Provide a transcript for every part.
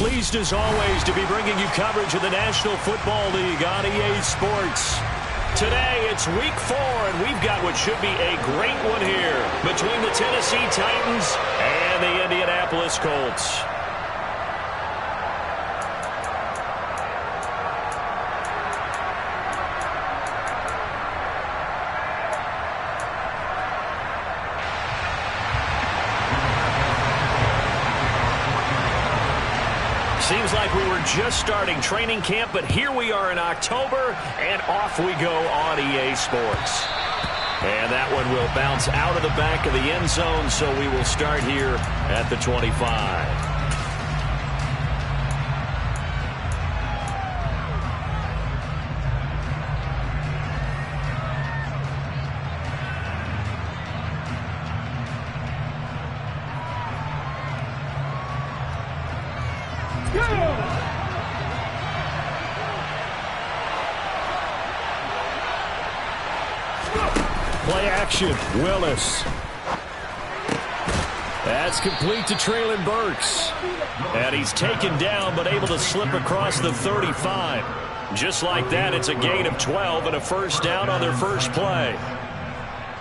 Pleased as always to be bringing you coverage of the National Football League on EA Sports. Today it's week 4 and we've got what should be a great one here between the Tennessee Titans and the Indianapolis Colts. Seems like we were just starting training camp, but here we are in October, and off we go on EA Sports. And that one will bounce out of the back of the end zone, so we will start here at the 25. Play action, Willis. That's complete to Treylon Burks. And he's taken down but able to slip across the 35. Just like that, it's a gain of 12 and a first down on their first play.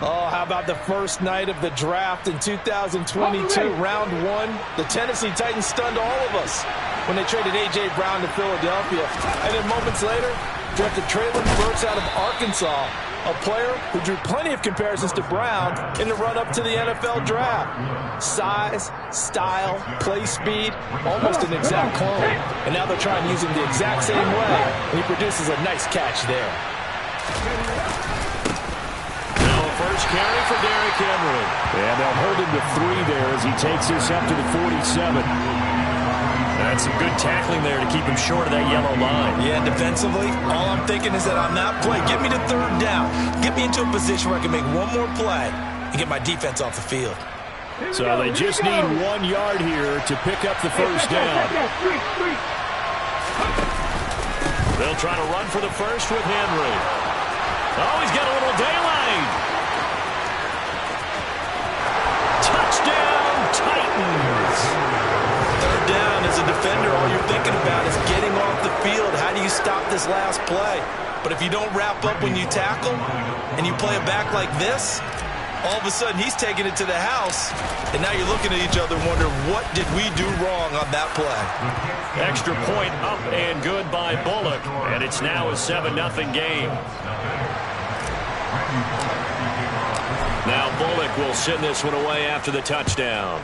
Oh, how about the first night of the draft in 2022, round 1? The Tennessee Titans stunned all of us when they traded A.J. Brown to Philadelphia. And then moments later, drafted Treylon Burks out of Arkansas, a player who drew plenty of comparisons to Brown in the run-up to the NFL draft. Size, style, play speed, almost an exact clone. And now they're trying to use him the exact same way, and he produces a nice catch there. Now a first carry for Derrick Henry. And they'll hold him to 3 there as he takes this up to the 47. That's some good tackling there to keep him short of that yellow line. Yeah, defensively, all I'm thinking is that on that play, get me to 3rd down. Get me into a position where I can make one more play and get my defense off the field. So they just need 1 yard here to pick up the first down. They'll try to run for the first with Henry. Oh, he's got a little daylight. Touchdown, Titans. 3rd down as a defender, all you're thinking about is getting off the field. How do you stop this last play? But if you don't wrap up when you tackle and you play it back like this, all of a sudden he's taking it to the house, and now you're looking at each other and wonder, what did we do wrong on that play? Extra point up and good by Bullock, and it's now a 7-0 game. Now Bullock will send this one away after the touchdown.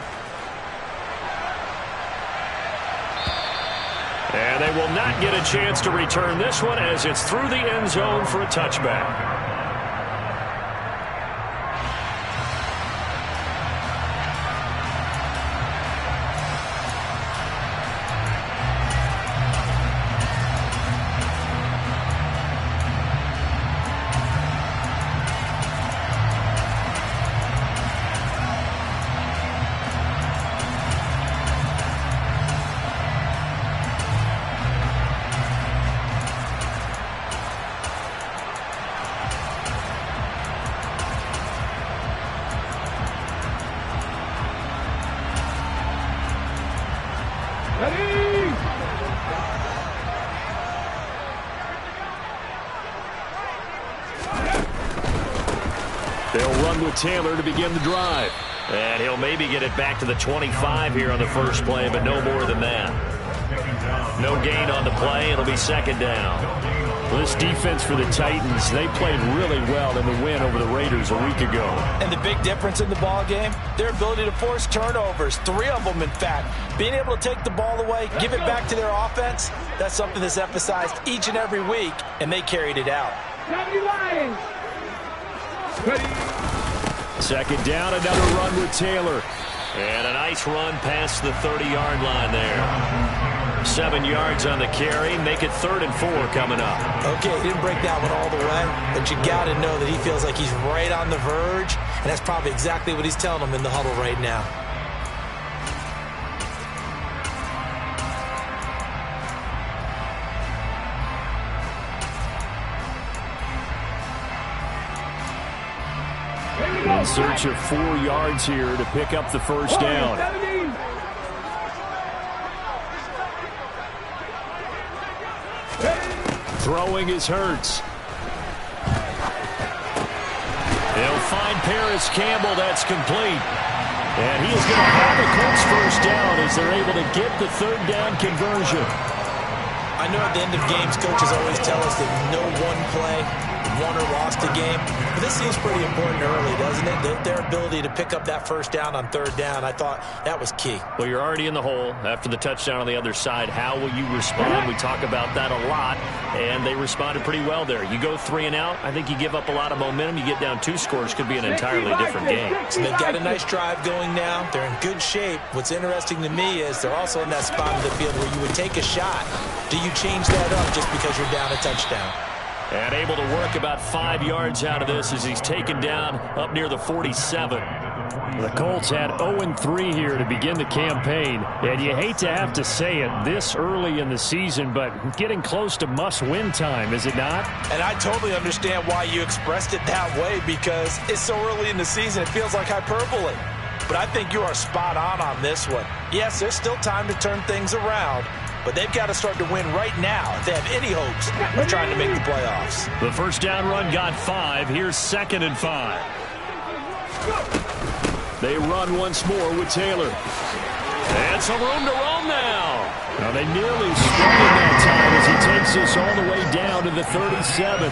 And they will not get a chance to return this one as it's through the end zone for a touchback. They'll run with Taylor to begin the drive. And he'll maybe get it back to the 25 here on the first play, but no more than that. No gain on the play. It'll be 2nd down. Well, this defense for the Titans, they played really well in the win over the Raiders a week ago. And the big difference in the ball game, their ability to force turnovers, 3 of them in fact. Being able to take the ball away, give it back to their offense, that's something that's emphasized each and every week, and they carried it out. 2nd down, another run with Taylor. And a nice run past the 30-yard line there. 7 yards on the carry, make it 3rd and 4 coming up. Okay, he didn't break that one all the way, but you got to know that he feels like he's right on the verge, and that's probably exactly what he's telling them in the huddle right now. In search of 4 yards here to pick up the first down. Throwing is Hurts. They'll find Paris Campbell. That's complete. And he is going to have the Colts first down as they're able to get the third down conversion. I know at the end of games, coaches always tell us that no one play won or lost a game. But this seems pretty important early, doesn't it? Their ability to pick up that first down on third down, I thought that was key. Well, you're already in the hole after the touchdown on the other side. How will you respond? We talk about that a lot, and they responded pretty well there. You go 3 and out, I think you give up a lot of momentum. You get down 2 scores, could be an entirely different game. So they've got a nice drive going now. They're in good shape. What's interesting to me is they're also in that spot of the field where you would take a shot. Do you change that up just because you're down a touchdown? And able to work about 5 yards out of this as he's taken down up near the 47. The Colts had 0-3 here to begin the campaign, and you hate to have to say it this early in the season, but getting close to must-win time, is it not? And I totally understand why you expressed it that way, because it's so early in the season, it feels like hyperbole. But I think you are spot on this one. Yes, there's still time to turn things around, but they've got to start to win right now if they have any hopes of trying to make the playoffs. The first down run got 5. Here's 2nd and 5. They run once more with Taylor. And some room to roam now. Now they nearly sprung in that time as he takes this all the way down to the 37.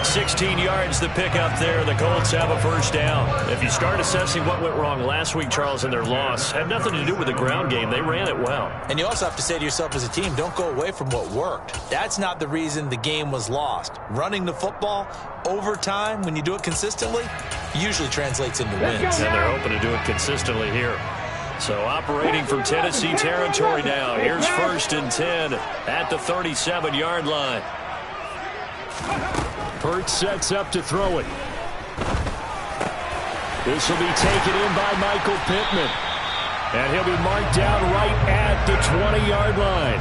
16 yards to pick up there. The Colts have a first down. If you start assessing what went wrong last week, Charles, in their loss, had nothing to do with the ground game. They ran it well. And you also have to say to yourself as a team, don't go away from what worked. That's not the reason the game was lost. Running the football over time, when you do it consistently, usually translates into wins. And they're hoping to do it consistently here. So operating from Tennessee territory now. Here's 1st and 10 at the 37-yard line. Hurts sets up to throw it. This will be taken in by Michael Pittman. And he'll be marked down right at the 20-yard line.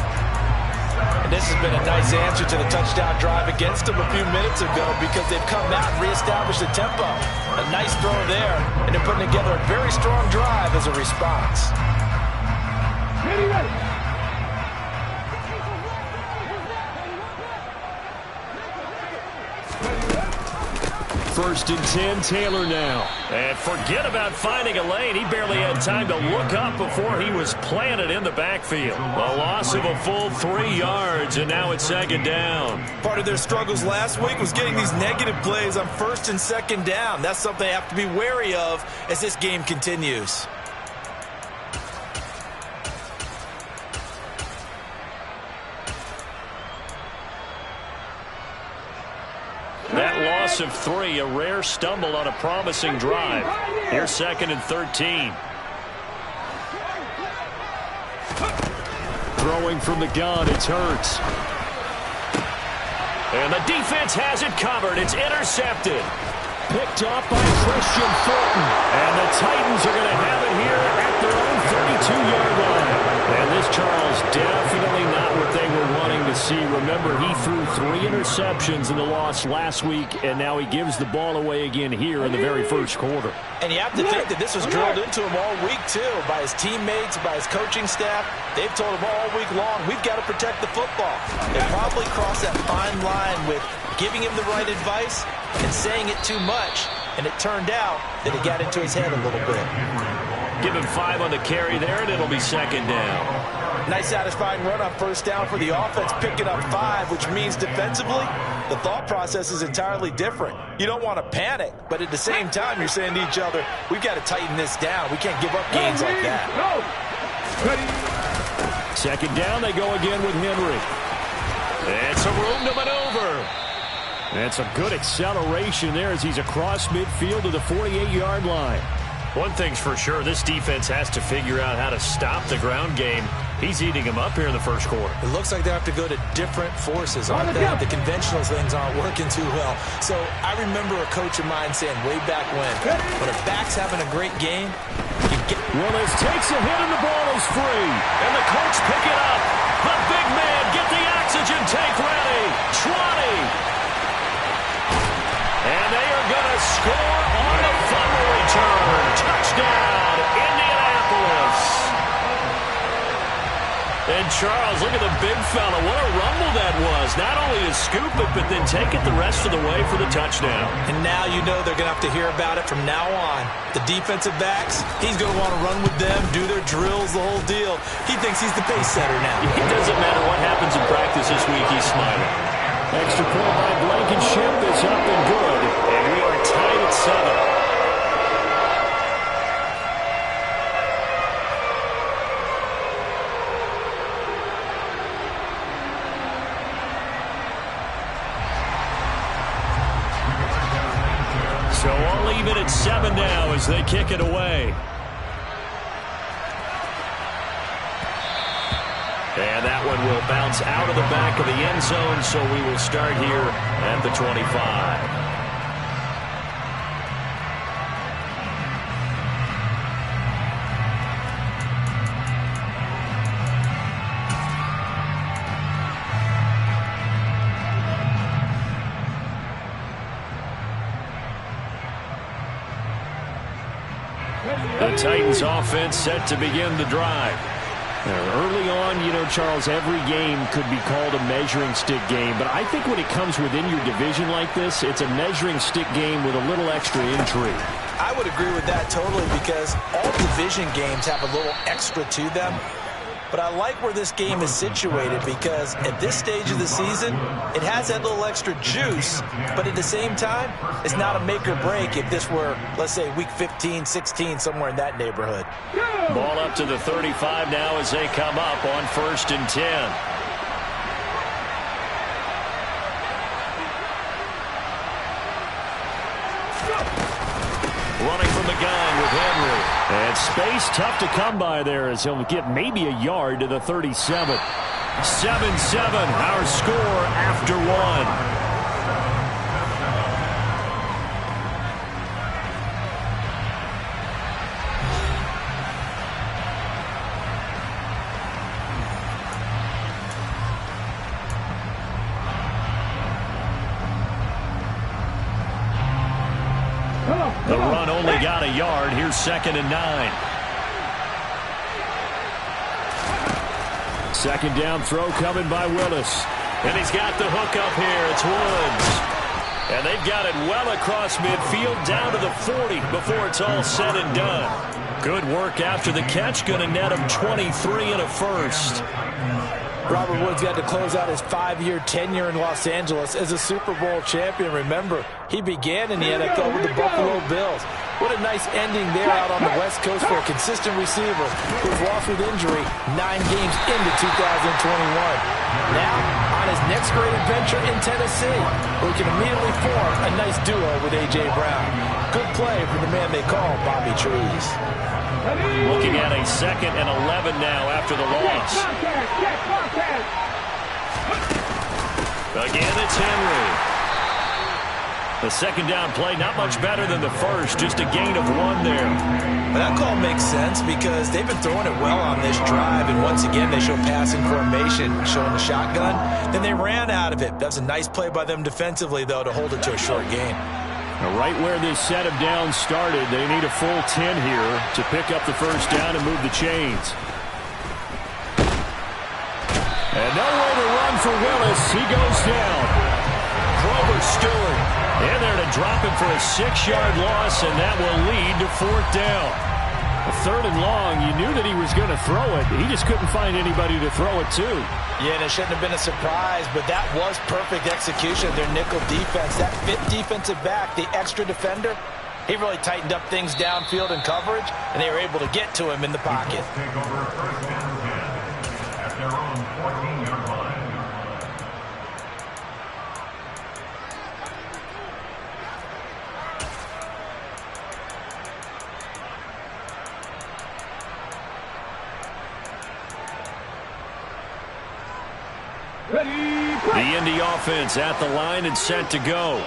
And this has been a nice answer to the touchdown drive against them a few minutes ago, because they've come out and reestablished the tempo. A nice throw there, and they're putting together a very strong drive as a response. Ready. 1st and 10, Taylor now. And forget about finding a lane. He barely had time to look up before he was planted in the backfield. A loss of a full 3 yards, and now it's 2nd down. Part of their struggles last week was getting these negative plays on 1st and 2nd down. That's something they have to be wary of as this game continues. That loss of 3, a rare stumble on a promising drive. Here's 2nd and 13. Throwing from the gun, it's Hurts. And the defense has it covered. It's intercepted. Picked up by Christian Fulton. And the Titans are going to have it here at their own 32-yard line. And this, Charles, definitely not what they were wanting to see. Remember, he threw 3 interceptions in the loss last week, and now he gives the ball away again here in the very first quarter. And you have to think that this was drilled into him all week, too, by his teammates, by his coaching staff. They've told him all week long, we've got to protect the football. They probably crossed that fine line with giving him the right advice and saying it too much, and it turned out that it got into his head a little bit. Give him 5 on the carry there, and it'll be 2nd down. Nice satisfying run on 1st down for the offense, picking up 5, which means defensively, the thought process is entirely different. You don't want to panic, but at the same time, you're saying to each other, we've got to tighten this down. We can't give up gains like that. 2nd down, they go again with Henry. And some room to maneuver. And some good acceleration there as he's across midfield to the 48-yard line. One thing's for sure, this defense has to figure out how to stop the ground game. He's eating them up here in the first quarter. It looks like they have to go to different forces, aren't they? The conventional things aren't working too well. So I remember a coach of mine saying way back when a back's having a great game, you get... Willis takes a hit and the ball is free. And the Colts pick it up. The big man, get the oxygen tank ready. 20. And they are going to score on the fumble return. Touchdown, Indianapolis. And Charles, look at the big fella. What a rumble that was. Not only to scoop it, but then take it the rest of the way for the touchdown. And now you know they're going to have to hear about it from now on. The defensive backs, he's going to want to run with them, do their drills, the whole deal. He thinks he's the pace setter now. It doesn't matter what happens in practice this week, he's smiling. Extra point by Blankenship is up and good. And we are tied at 7. So all even at 7 now as they kick it away. And that one will bounce out of the back of the end zone, so we will start here at the 25. The Titans offense set to begin the drive. Now, early on, you know, Charles, every game could be called a measuring stick game. But I think when it comes within your division like this, it's a measuring stick game with a little extra intrigue. I would agree with that totally because all division games have a little extra to them. But I like where this game is situated because at this stage of the season, it has that little extra juice. But at the same time, it's not a make or break if this were, let's say, week 15, 16, somewhere in that neighborhood. Ball up to the 35 now as they come up on 1st and 10. Running from the gun with Henry. And space tough to come by there as he'll get maybe a yard to the 37. 7-7, our score after 1. The run only got a yard. Here's 2nd and 9. Second down throw coming by Willis. And he's got the hook up here. It's Woods. And they've got it well across midfield down to the 40 before it's all said and done. Good work after the catch. Going to net him 23 and a first. Robert Woods got to close out his 5-year tenure in Los Angeles as a Super Bowl champion. Remember, he began in the NFL with the Buffalo Bills. What a nice ending there out on the West Coast for a consistent receiver who was lost with injury 9 games into 2021. Now, on his next great adventure in Tennessee, where he can immediately form a nice duo with A.J. Brown. Good play from the man they call Bobby Trees. Looking at a 2nd and 11 now after the loss. Again, it's Henry. The second down play, not much better than the first, just a gain of 1 there. That call makes sense because they've been throwing it well on this drive, and once again they show passing formation, showing the shotgun. Then they ran out of it. That's a nice play by them defensively, though, to hold it to a short gain. Now, right where this set of downs started, they need a full 10 here to pick up the first down and move the chains. And nowhere to run for Willis. He goes down. Grover Stewart in there to drop him for a 6-yard loss, and that will lead to 4th down. A 3rd and long, you knew that he was going to throw it. He just couldn't find anybody to throw it to. Yeah, and it shouldn't have been a surprise, but that was perfect execution of their nickel defense. That 5th defensive back, the extra defender, he really tightened up things downfield in coverage, and they were able to get to him in the pocket. The Indy offense at the line and set to go.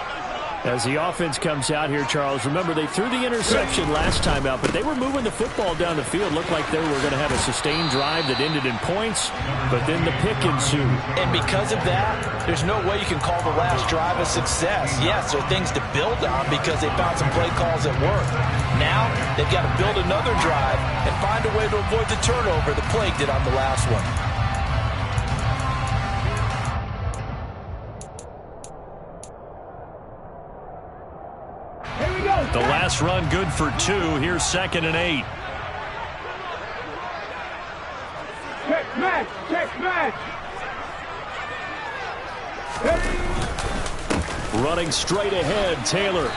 As the offense comes out here, Charles, remember they threw the interception last time out, but they were moving the football down the field. Looked like they were going to have a sustained drive that ended in points, but then the pick ensued. And because of that, there's no way you can call the last drive a success. Yes, there are things to build on because they found some play calls that work. Now, they've got to build another drive and find a way to avoid the turnover that plagued it on the last one. The last run good for 2. Here's 2nd and 8. Check match! Check match! Running straight ahead, Taylor.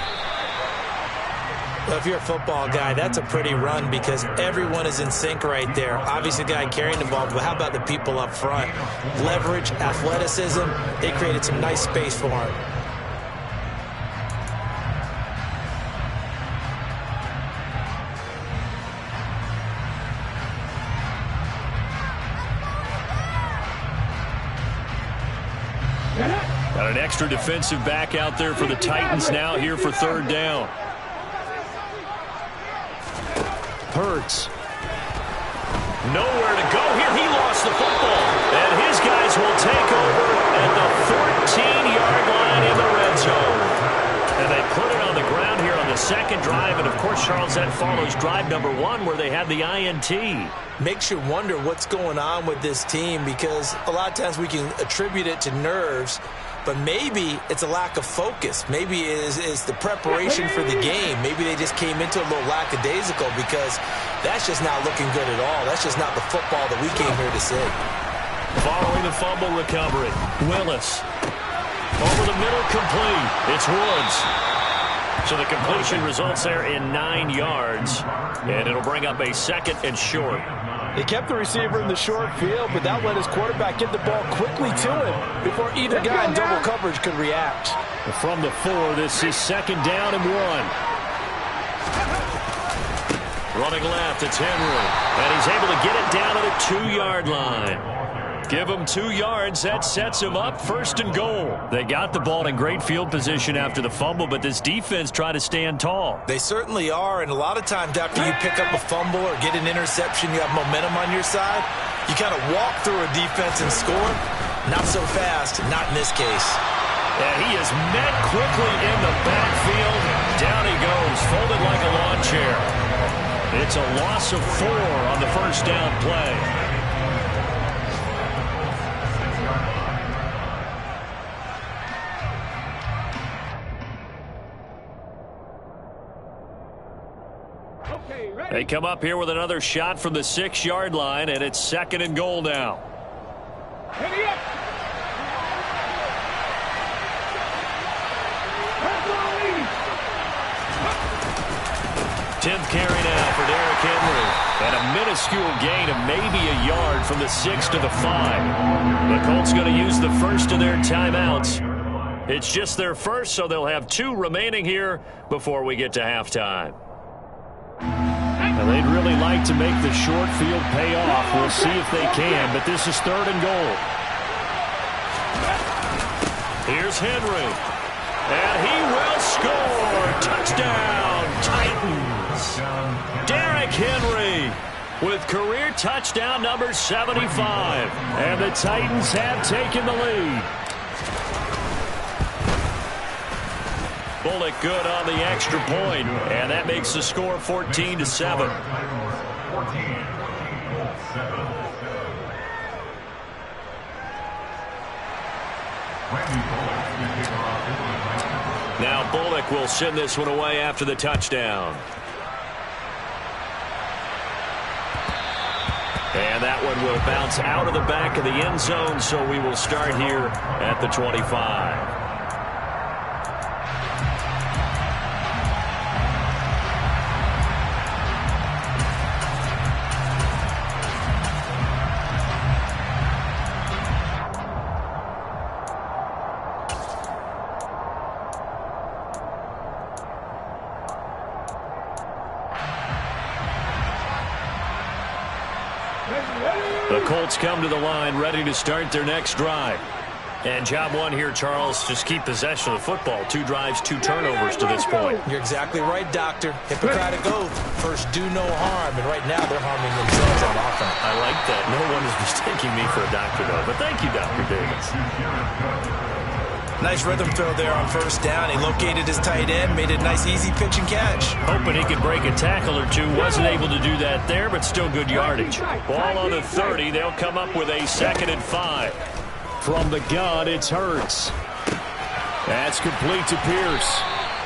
Well, if you're a football guy, that's a pretty run because everyone is in sync right there. Obviously, the guy carrying the ball, but how about the people up front? Leverage, athleticism, they created some nice space for him. Got an extra defensive back out there for the Titans now here for 3rd down. Hurts. Nowhere to go here. He lost the football. And his guys will take over at the 14-yard line in the red zone. And they put it on the ground here on the 2nd drive. And, of course, Charles, that follows drive number 1 where they had the INT. Makes you wonder what's going on with this team because a lot of times we can attribute it to nerves, but maybe it's a lack of focus. Maybe it is the preparation for the game. Maybe they just came into a little lackadaisical because that's just not looking good at all. That's just not the football that we came here to see. Following the fumble recovery, Willis. Over the middle, complete. It's Woods. So the completion results there in 9 yards, and it'll bring up a 2nd and short. They kept the receiver in the short field, but that let his quarterback get the ball quickly to him before either guy in double coverage could react. From the 4, this is 2nd down and 1. Running left, it's Henry, and he's able to get it down to the 2-yard line. Give him 2 yards. That sets him up 1st and goal. They got the ball in great field position after the fumble, but this defense tried to stand tall. They certainly are, and a lot of times after you pick up a fumble or get an interception, you have momentum on your side. You kind of walk through a defense and score. Not so fast, not in this case. And he is met quickly in the backfield. Down he goes, folded like a lawn chair. It's a loss of 4 on the 1st down play. They come up here with another shot from the 6-yard line, and it's 2nd and goal now. 10th carry now for Derrick Henry. And a minuscule gain of maybe a yard from the 6 to the 5. The Colts going to use the first of their timeouts. It's just their first, so they'll have 2 remaining here before we get to halftime. Now, they'd really like to make the short field pay off. We'll see if they can, but this is 3rd and goal. Here's Henry. And he will score. Touchdown, Titans. Derrick Henry with career touchdown number 75. And the Titans have taken the lead. Bullock good on the extra point, and that makes the score 14-7. Now Bullock will send this one away after the touchdown. And that one will bounce out of the back of the end zone, so we will start here at the 25. The Colts come to the line ready to start their next drive. And job one here, Charles, just keep possession of the football. 2 drives, 2 turnovers to this point. You're exactly right, Doctor. Hippocratic oath. First, do no harm. And right now, they're harming themselves on offense. I like that. No one is mistaking me for a doctor, though. But thank you, Dr. Davis. Nice rhythm throw there on 1st down. He located his tight end, made a nice easy pitch and catch. Hoping he could break a tackle or 2. Wasn't able to do that there, but still good yardage. Ball on the 30. They'll come up with a 2nd and 5. From the gun, it's Hurts. That's complete to Pierce.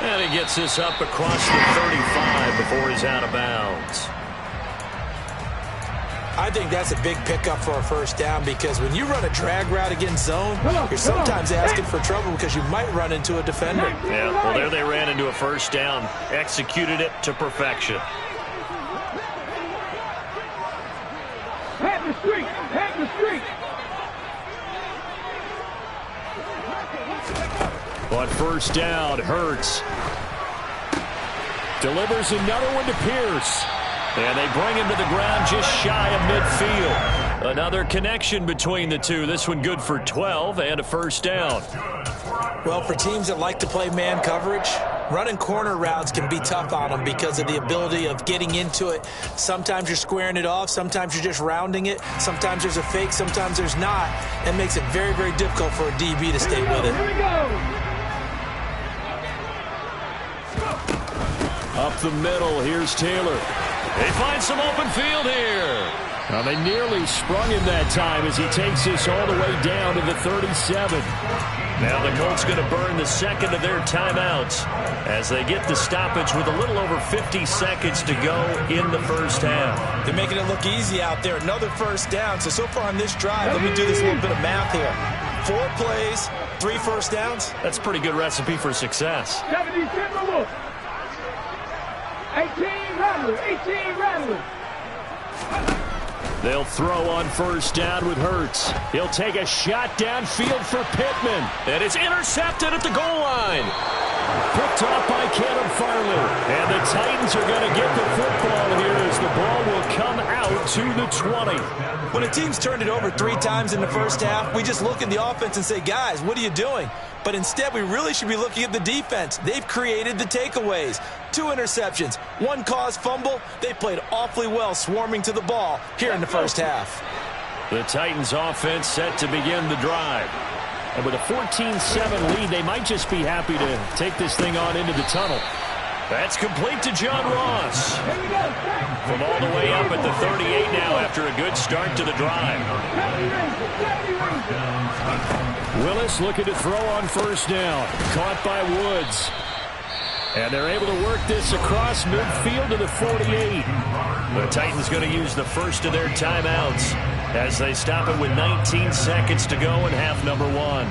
And he gets this up across the 35 before he's out of bounds. I think that's a big pickup for a first down because when you run a drag route against zone, you're sometimes asking for trouble because you might run into a defender. Yeah, well, there they ran into a first down. Executed it to perfection. Head the street. Head the street. But first down, Hurts. Delivers another one to Pierce. And they bring him to the ground just shy of midfield. Another connection between the two. This one good for 12 and a first down. Well, for teams that like to play man coverage, running corner routes can be tough on them because of the ability of getting into it. Sometimes you're squaring it off. Sometimes you're just rounding it. Sometimes there's a fake. Sometimes there's not. It makes it very, very difficult for a DB to stay with it. Here we go. Up the middle, here's Taylor. They find some open field here. Now they nearly sprung him that time as he takes this all the way down to the 37. Now the Colts going to burn the second of their timeouts as they get the stoppage with a little over 50 seconds to go in the first half. They're making it look easy out there. Another first down. So far on this drive, let me do this little bit of math here. 4 plays, 3 first downs. That's a pretty good recipe for success. 70 Timberwolves. 18 Rattlers. 18 Rattlers. They'll throw on first down with Hurts. He'll take a shot downfield for Pittman. And it's intercepted at the goal line. Picked off by Caleb Farley. And the Titans are going to get the football here as the ball will come out to the 20. When a team's turned it over 3 times in the first half, we just look at the offense and say, guys, what are you doing? But instead, we really should be looking at the defense. They've created the takeaways. 2 interceptions, 1 caused fumble. They played awfully well swarming to the ball here in the first half. The Titans offense set to begin the drive. And with a 14-7 lead, they might just be happy to take this thing on into the tunnel. That's complete to John Ross. From all the way up at the 38 now after a good start to the drive. Willis looking to throw on first down. Caught by Woods. And they're able to work this across midfield to the 48. The Titans going to use the first of their timeouts as they stop it with 19 seconds to go in half number 1.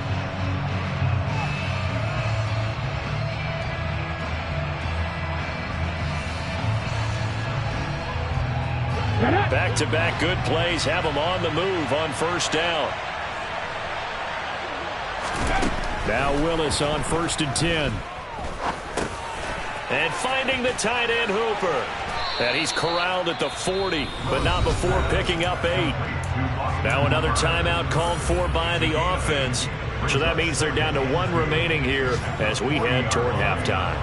Back-to-back good plays have them on the move on first down. Now Willis on first and 10. And finding the tight end Hooper. And he's corralled at the 40, but not before picking up 8. Now another timeout called for by the offense. So that means they're down to 1 remaining here as we head toward halftime.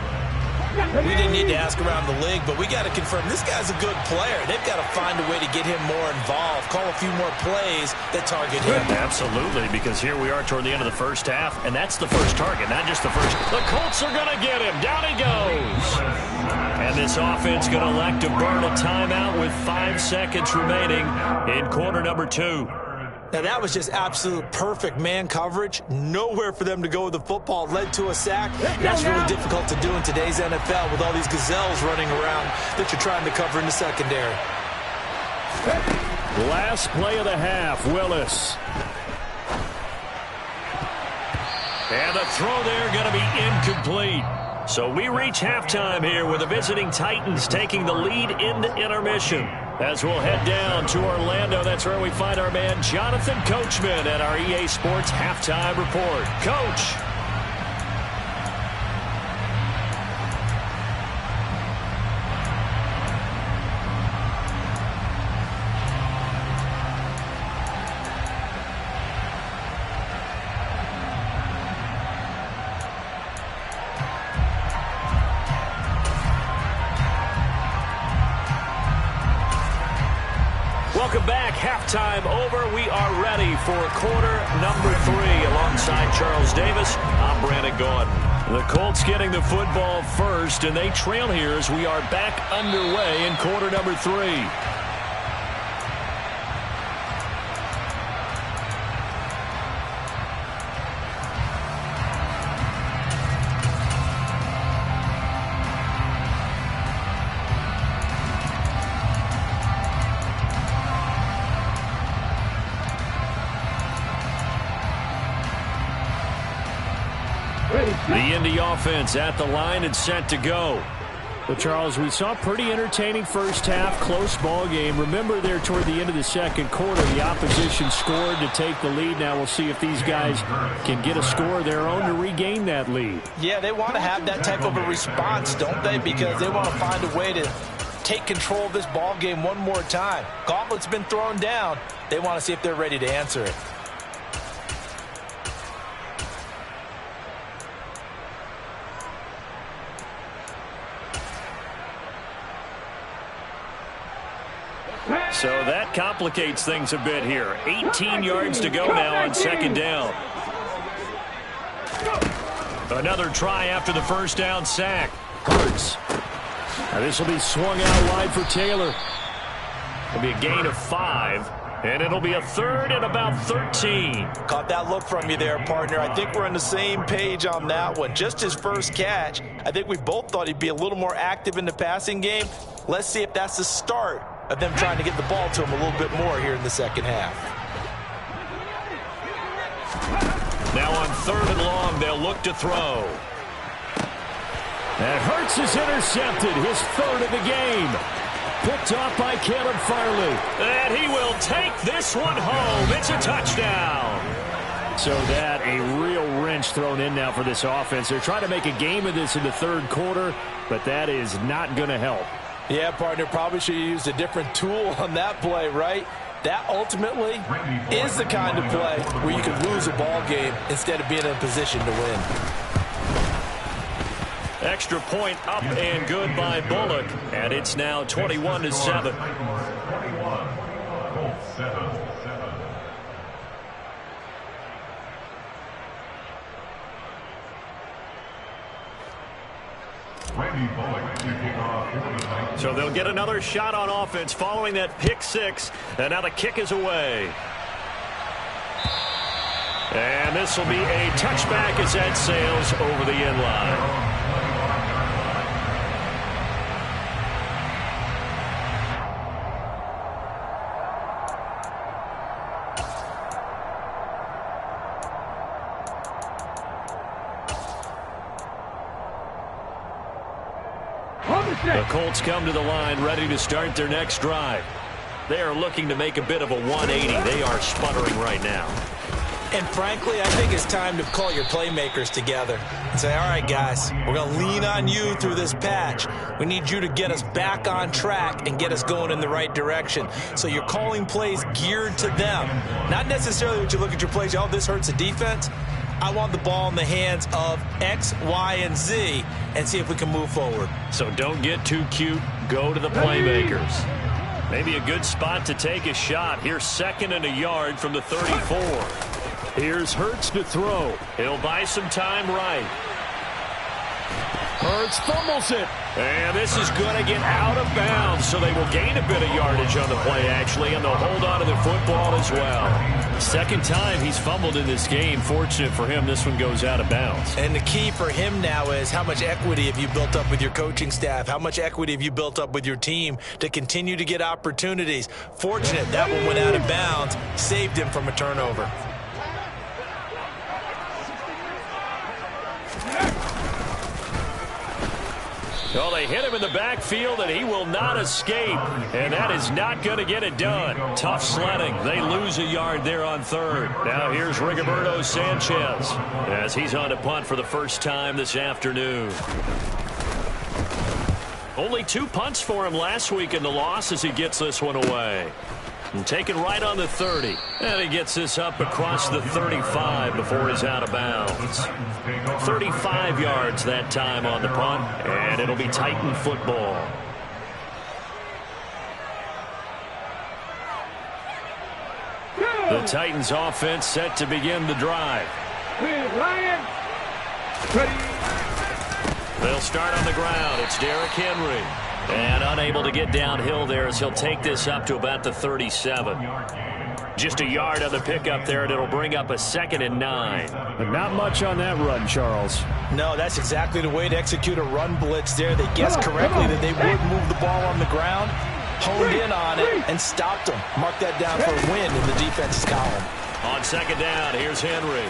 We didn't need to ask around the league, but we got to confirm this guy's a good player. They've got to find a way to get him more involved, call a few more plays that target him. Absolutely, because here we are toward the end of the first half, and that's the first target, not just the first. The Colts are going to get him. Down he goes. And this offense going to elect to burn a timeout with 5 seconds remaining in quarter number 2. Now, that was just absolute perfect man coverage. Nowhere for them to go with the football. Led to a sack. That's really difficult to do in today's NFL with all these gazelles running around that you're trying to cover in the secondary. Last play of the half, Willis. And the throw there going to be incomplete. So we reach halftime here with the visiting Titans taking the lead into intermission. As we'll head down to Orlando, that's where we find our man Jonathan Coachman at our EA Sports Halftime Report. Coach. Welcome back. Halftime over. We are ready for quarter number 3. Alongside Charles Davis, I'm Brandon Gaudin. The Colts getting the football first, and they trail here as we are back underway in quarter number 3. The Indy offense at the line and set to go. Well, Charles, we saw a pretty entertaining first half, close ball game. Remember there toward the end of the second quarter, the opposition scored to take the lead. Now we'll see if these guys can get a score of their own to regain that lead. Yeah, they want to have that type of a response, don't they? Because they want to find a way to take control of this ball game one more time. Gauntlet's been thrown down. They want to see if they're ready to answer it. So that complicates things a bit here. 18 yards to go now on second down. Another try after the first down sack. Hurts. Now this will be swung out wide for Taylor. It'll be a gain of 5. And it'll be a third and about 13. Caught that look from you there, partner. I think we're on the same page on that one. Just his first catch. I think we both thought he'd be a little more active in the passing game. Let's see if that's the start of them trying to get the ball to him a little bit more here in the second half. Now on third and long, they'll look to throw. And Hurts is intercepted, his third of the game. Picked off by Caleb Farley. And he will take this one home. It's a touchdown. So that a real wrench thrown in now for this offense. They're trying to make a game of this in the third quarter, but that is not going to help. Yeah, partner, probably should have used a different tool on that play, right? That ultimately is the kind of play where you could lose a ball game instead of being in a position to win. Extra point up and good by Bullock. And it's now 21-7. So they'll get another shot on offense following that pick six. And now the kick is away. And this will be a touchback as that sails over the end line. The Colts come to the line ready to start their next drive. They are looking to make a bit of a 180. They are sputtering right now. And frankly, I think it's time to call your playmakers together and say, all right, guys, we're going to lean on you through this patch. We need you to get us back on track and get us going in the right direction. So you're calling plays geared to them. Not necessarily when you look at your plays, oh, this hurts the defense. I want the ball in the hands of X, Y, and Z and see if we can move forward. So don't get too cute. Go to the playmakers. Maybe a good spot to take a shot. Here's second and a yard from the 34. Here's Hurts to throw. He'll buy some time right. Hurts fumbles it. And this is going to get out of bounds, so they will gain a bit of yardage on the play, actually, and they'll hold on to the football as well. Second time he's fumbled in this game. Fortunate for him, this one goes out of bounds. And the key for him now is how much equity have you built up with your coaching staff? How much equity have you built up with your team to continue to get opportunities? Fortunate that one went out of bounds, saved him from a turnover. Well, they hit him in the backfield, and he will not escape. And that is not going to get it done. Tough sledding. They lose a yard there on third. Now here's Rigoberto Sanchez as he's on to punt for the first time this afternoon. Only 2 punts for him last week in the loss as he gets this one away. And taken right on the 30. And he gets this up across the 35 before he's out of bounds. 35 yards that time on the punt. And it'll be Titan football. The Titans offense set to begin the drive. They'll start on the ground. It's Derrick Henry. And unable to get downhill there as he'll take this up to about the 37. Just a yard on the pickup there, and it'll bring up a 2nd and 9. But not much on that run, Charles. No, that's exactly the way to execute a run blitz there. They guessed correctly that they would move the ball on the ground, honed in on it, and stopped them. Mark that down for a win in the defense's column. On second down, here's Henry.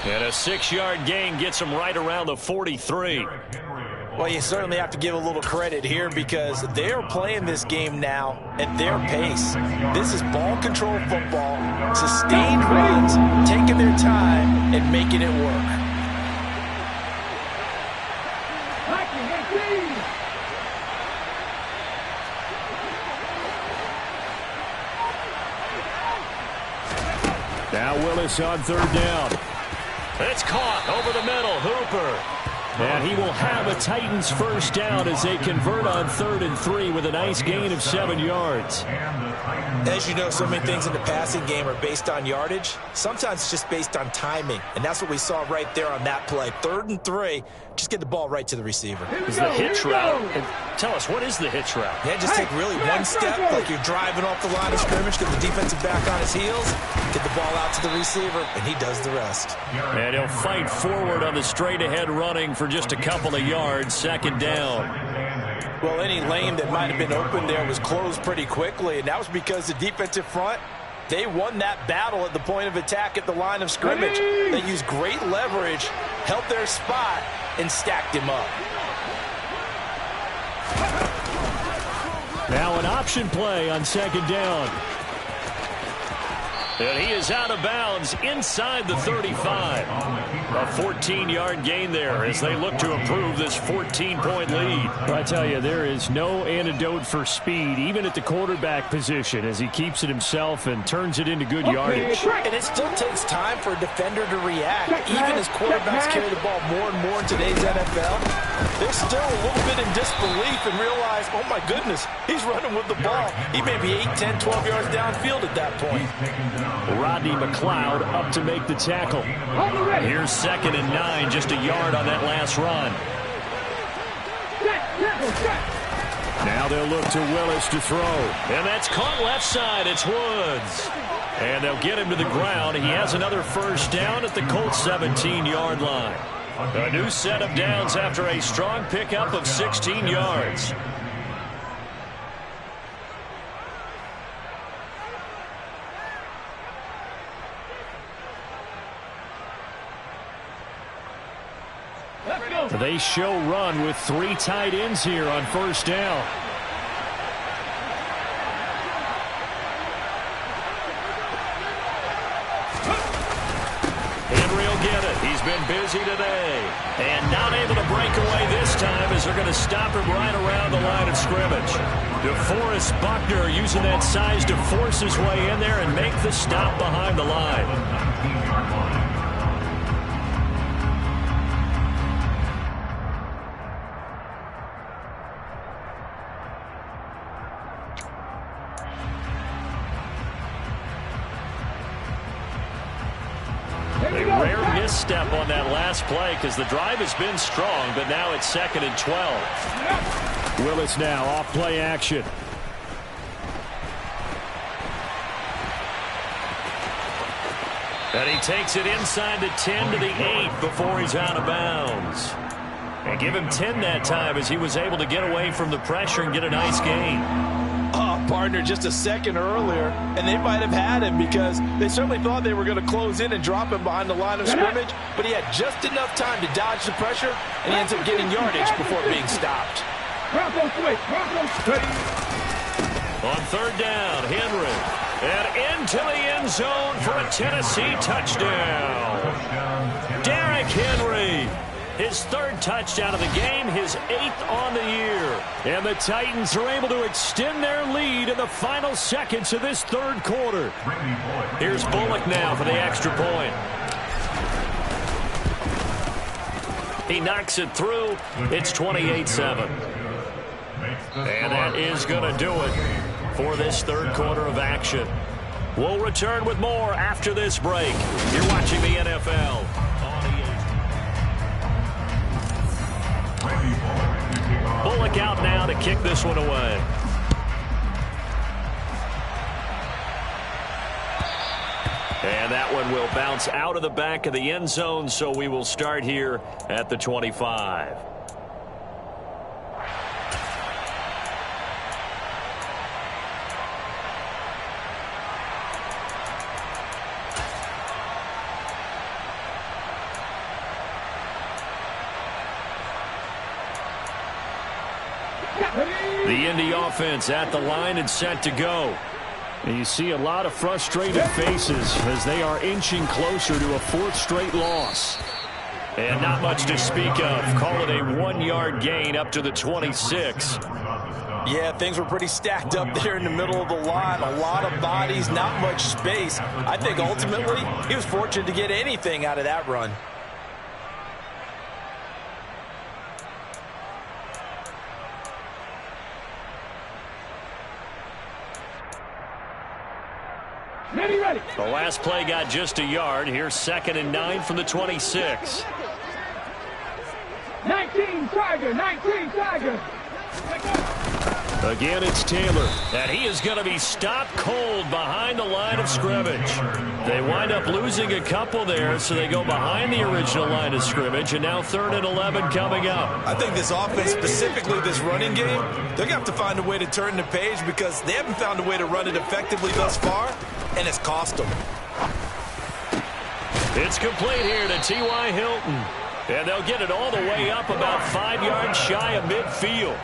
And a 6-yard gain gets him right around the 43. Well, you certainly have to give a little credit here because they are playing this game now at their pace. This is ball control football, sustained runs, taking their time and making it work. Now Willis on third down. It's caught over the middle. Hooper. And he will have a Titans first down as they convert on 3rd and 3 with a nice gain of 7 yards. As you know, so many things in the passing game are based on yardage. Sometimes it's just based on timing. And that's what we saw right there on that play. 3rd and 3. Just get the ball right to the receiver. Is the hitch route. Tell us, what is the hitch route? Yeah, just take really one step like you're driving off the line of scrimmage, get the defensive back on his heels, get the ball out to the receiver, and he does the rest. And he'll fight forward on the straight-ahead running for just a couple of yards, 2nd down. Well, any lane that might have been open there was closed pretty quickly, and that was because the defensive front, they won that battle at the point of attack at the line of scrimmage. They used great leverage, held their spot, and stacked him up. Now an option play on 2nd down. And he is out of bounds inside the 35. A 14-yard gain there as they look to improve this 14-point lead. I tell you, there is no antidote for speed, even at the quarterback position, as he keeps it himself and turns it into good yardage. And it still takes time for a defender to react. Even as quarterbacks carry the ball more and more in today's NFL, they're still a little bit in disbelief and realize, oh my goodness, he's running with the ball. He may be 8, 10, 12 yards downfield at that point. Rodney McLeod up to make the tackle. Here's 2nd and 9, just a yard on that last run. Now they'll look to Willis to throw. And that's caught left side. It's Woods. And they'll get him to the ground. He has another first down at the Colts 17-yard line. A new set of downs after a strong pickup of 16 yards. They show run with 3 tight ends here on first down. Henry will get it. He's been busy today. And not able to break away this time as they're going to stop him right around the line of scrimmage. DeForest Buckner using that size to force his way in there and make the stop behind the line. A rare misstep on that last play because the drive has been strong, but now it's 2nd and 12. Willis now off play action. And he takes it inside the 10 to the 8 before he's out of bounds. And give him 10 that time as he was able to get away from the pressure and get a nice gain. Partner just a second earlier, and they might have had him because they certainly thought they were going to close in and drop him behind the line of scrimmage, but he had just enough time to dodge the pressure, and he ends up getting yardage before being stopped. On 3rd down, Henry. And into the end zone for a Tennessee touchdown. Derrick Henry. His 3rd touchdown of the game, his 8th on the year. And the Titans are able to extend their lead in the final seconds of this 3rd quarter. Here's Bullock now for the extra point. He knocks it through. It's 28-7. And that is going to do it for this 3rd quarter of action. We'll return with more after this break. You're watching the NFL. Bullock out now to kick this one away. And that one will bounce out of the back of the end zone, so we will start here at the 25. The Indy offense at the line and set to go. And you see a lot of frustrated faces as they are inching closer to a 4th straight loss. And not much to speak of. Call it a 1-yard gain up to the 26. Yeah, things were pretty stacked up there in the middle of the line. A lot of bodies, not much space. I think ultimately he was fortunate to get anything out of that run. Ready. The last play got just a yard. Here's 2nd and 9 from the 26. 19 Tiger. Again, it's Taylor. And he is going to be stopped cold behind the line of scrimmage. They wind up losing a couple there, so they go behind the original line of scrimmage, and now 3rd and 11 coming up. I think this offense, specifically this running game, they're going to have to find a way to turn the page because they haven't found a way to run it effectively thus far, and it's cost them. It's complete here to T.Y. Hilton. And they'll get it all the way up about 5 yards shy of midfield.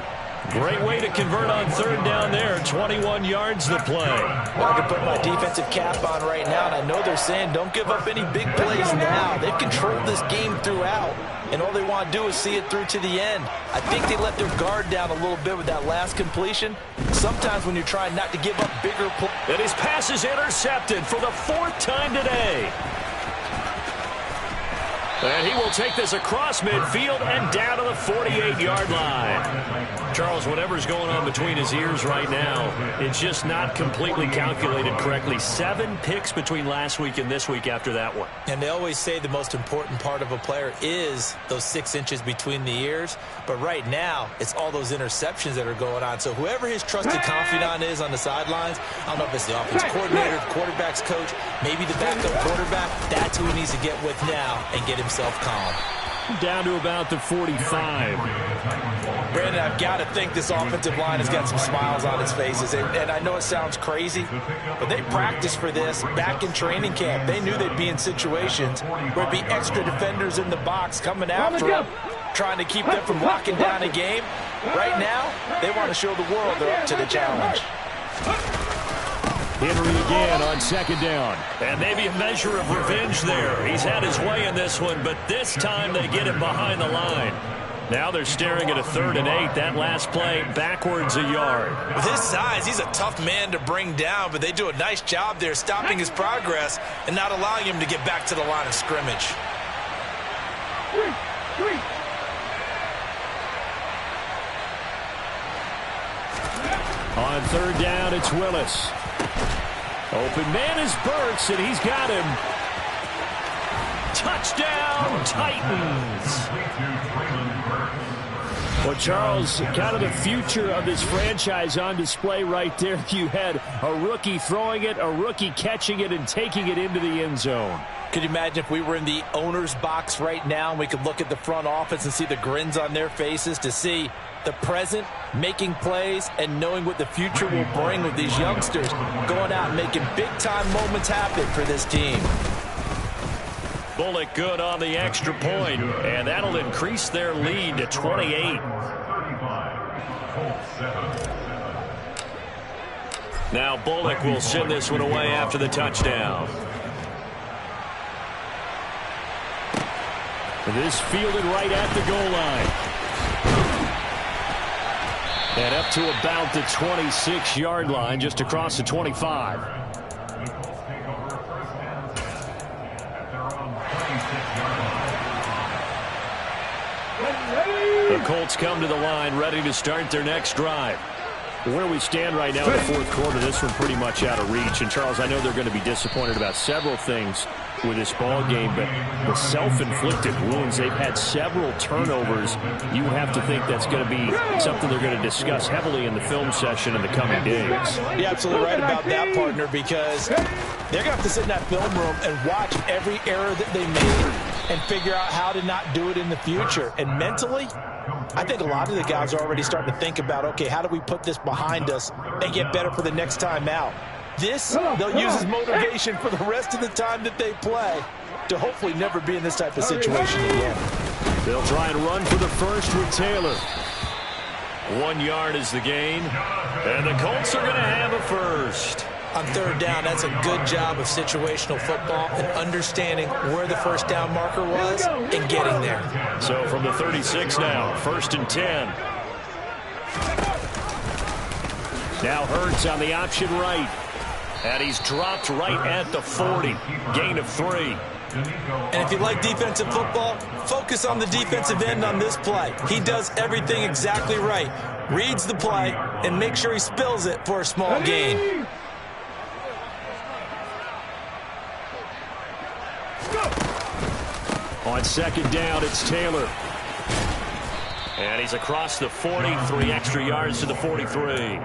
Great way to convert on 3rd down there. 21 yards the play. Well, I can put my defensive cap on right now, and I know they're saying don't give up any big plays now. They've controlled this game throughout, and all they want to do is see it through to the end. I think they let their guard down a little bit with that last completion. Sometimes when you're trying not to give up bigger plays. And his pass is intercepted for the 4th time today. And he will take this across midfield and down to the 48-yard line. Charles, whatever's going on between his ears right now, it's just not completely calculated correctly. 7 picks between last week and this week after that one. And they always say the most important part of a player is those 6 inches between the ears. But right now, it's all those interceptions that are going on. So whoever his trusted confidant is on the sidelines, I don't know if it's the offense coordinator, the quarterback's coach, maybe the backup quarterback, that's who he needs to get with now and get himself calm. Down to about the 45. Brandon, I've got to think this offensive line has got some smiles on its faces. And I know it sounds crazy, but they practiced for this back in training camp. They knew they'd be in situations where there'd be extra defenders in the box coming after them, trying to keep them from locking down a game. Right now, they want to show the world they're up to the challenge. Henry again on 2nd down. And maybe a measure of revenge there. He's had his way in this one, but this time they get it behind the line. Now they're staring at a 3rd and 8. That last play backwards a yard. With his size, he's a tough man to bring down, but they do a nice job there stopping his progress and not allowing him to get back to the line of scrimmage. On 3rd down, it's Willis. Open man is Burks, and he's got him. Touchdown, Titans. Well, Charles, kind of the future of this franchise on display right there. You had a rookie throwing it, a rookie catching it, and taking it into the end zone. Could you imagine if we were in the owner's box right now and we could look at the front office and see the grins on their faces, to see the present making plays and knowing what the future will bring with these youngsters going out and making big-time moments happen for this team. Bullock good on the extra point, and that'll increase their lead to 28. Now Bullock will send this one away after the touchdown. This fielded right at the goal line. And up to about the 26-yard line, just across the 25. The Colts come to the line, ready to start their next drive. Where we stand right now in the 4th quarter, this one pretty much out of reach. And, Charles, I know they're going to be disappointed about several things with this ball game, but the self-inflicted wounds, they've had several turnovers. You have to think that's going to be something they're going to discuss heavily in the film session in the coming days. You're absolutely right about that, partner, because they're going to have to sit in that film room and watch every error that they made and figure out how to not do it in the future. And mentally, I think a lot of the guys are already starting to think about, okay, how do we put this behind us and get better for the next time out? This, they'll use as motivation for the rest of the time that they play to hopefully never be in this type of situation again. They'll try and run for the first with Taylor. 1 yard is the gain. And the Colts are going to have a first. On third down, that's a good job of situational football and understanding where the first down marker was and getting there. So from the 36 now, 1st and 10. Now Hurts on the option right. And he's dropped right at the 40. Gain of 3. And if you like defensive football, focus on the defensive end on this play. He does everything exactly right. Reads the play and make sure he spills it for a small gain. On 2nd down, it's Taylor. And he's across the 40, 3 extra yards to the 43.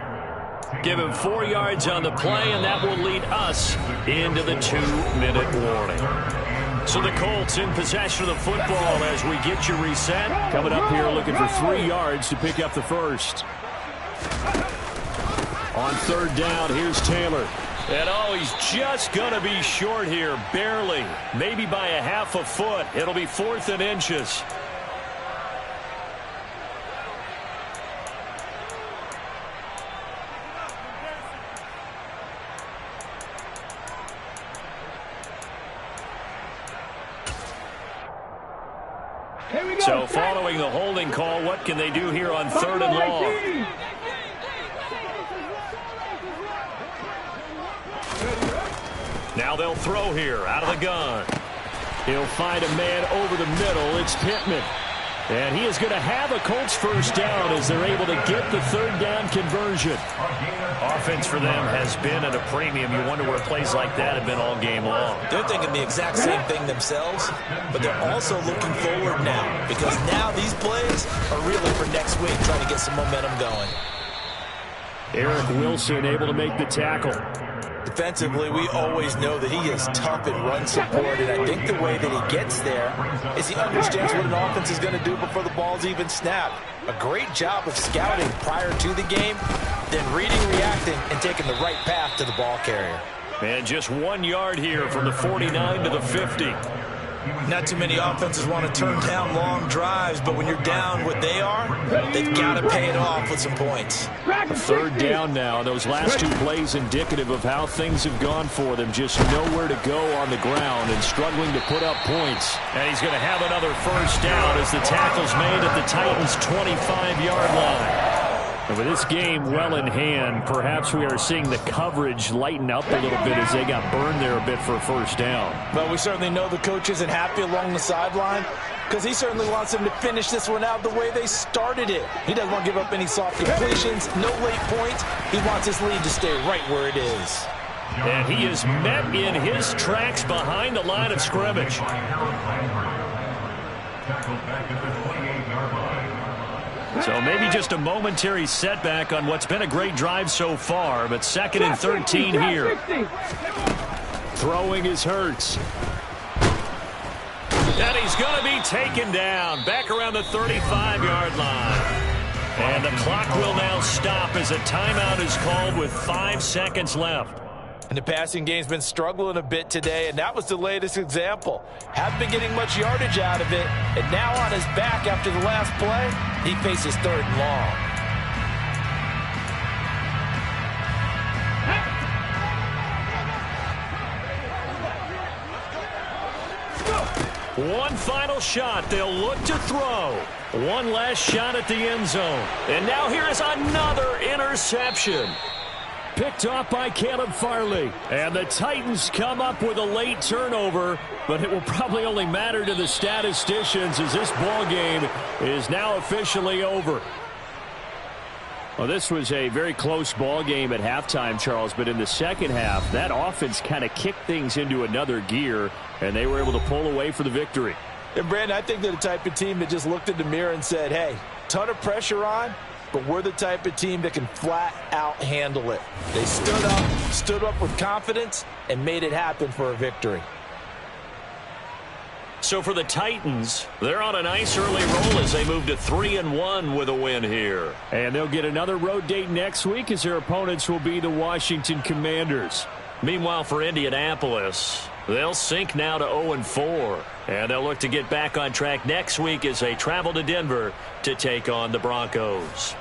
Give him 4 yards on the play, and that will lead us into the 2-minute warning. So the Colts in possession of the football as we get you reset. Coming up here looking for 3 yards to pick up the first. On 3rd down, here's Taylor. And he's just going to be short here, barely. Maybe by a half a foot. It'll be 4th and inches. So following the holding call, what can they do here on 3rd and long? Now they'll throw here out of the gun. He'll find a man over the middle. It's Pittman. And he is going to have a Colts first down as they're able to get the 3rd down conversion. Offense for them has been at a premium. You wonder where plays like that have been all game long. They're thinking the exact same thing themselves, but they're also looking forward now because now these plays are really for next week, trying to get some momentum going. Eric Wilson able to make the tackle. Defensively, we always know that he is tough in run support, and I think the way that he gets there is he understands what an offense is going to do before the ball's even snapped. A great job of scouting prior to the game, then reading, reacting, and taking the right path to the ball carrier. And just 1 yard here from the 49 to the 50. Not too many offenses want to turn down long drives, but when you're down what they are, they've got to pay it off with some points. 3rd down now. Those last 2 plays indicative of how things have gone for them. Just nowhere to go on the ground and struggling to put up points. And he's going to have another first down as the tackle's made at the Titans' 25-yard line. And with this game well in hand, perhaps we are seeing the coverage lighten up a little bit as they got burned there a bit for a first down. But we certainly know the coach isn't happy along the sideline because he certainly wants them to finish this one out the way they started it. He doesn't want to give up any soft completions, no late points. He wants his lead to stay right where it is. And he is met in his tracks behind the line of scrimmage. So maybe just a momentary setback on what's been a great drive so far, but 2nd and 13 here. Throwing is Hurts. And he's going to be taken down back around the 35-yard line. And the clock will now stop as a timeout is called with 5 seconds left. And the passing game's been struggling a bit today, and that was the latest example. Haven't been getting much yardage out of it, and now on his back after the last play, he faces 3rd and long. One final shot. They'll look to throw. One last shot at the end zone. And now here is another interception. Picked off by Caleb Farley. And the Titans come up with a late turnover, but it will probably only matter to the statisticians as this ball game is now officially over. Well, this was a very close ball game at halftime, Charles, but in the second half, that offense kind of kicked things into another gear, and they were able to pull away for the victory. And, Brandon, I think they're the type of team that just looked in the mirror and said, hey, ton of pressure on, but we're the type of team that can flat out handle it. They stood up with confidence and made it happen for a victory. So for the Titans, they're on a nice early roll as they move to 3-1 with a win here. And they'll get another road date next week as their opponents will be the Washington Commanders. Meanwhile, for Indianapolis, they'll sink now to 0-4. And they'll look to get back on track next week as they travel to Denver to take on the Broncos.